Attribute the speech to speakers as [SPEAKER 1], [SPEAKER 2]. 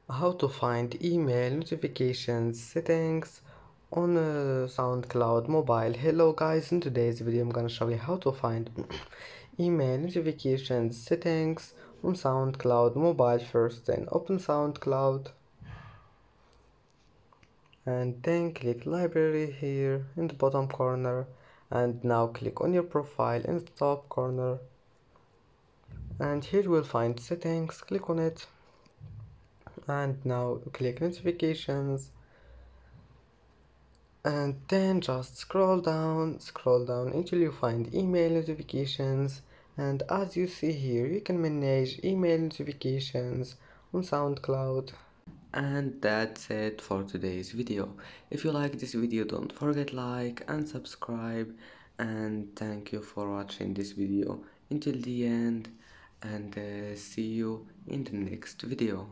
[SPEAKER 1] How to find email notifications settings on SoundCloud mobile. Hello guys, in today's video I'm gonna show you how to find email notifications settings on SoundCloud mobile. First, then open SoundCloud and then click library here in the bottom corner, and now click on your profile in the top corner, and here you will find settings. Click on it and now click notifications, and then just scroll down until you find email notifications. And as you see here, you can manage email notifications on SoundCloud. And that's it for today's video. If you like this video, don't forget like and subscribe, and thank you for watching this video until the end, and see you in the next video.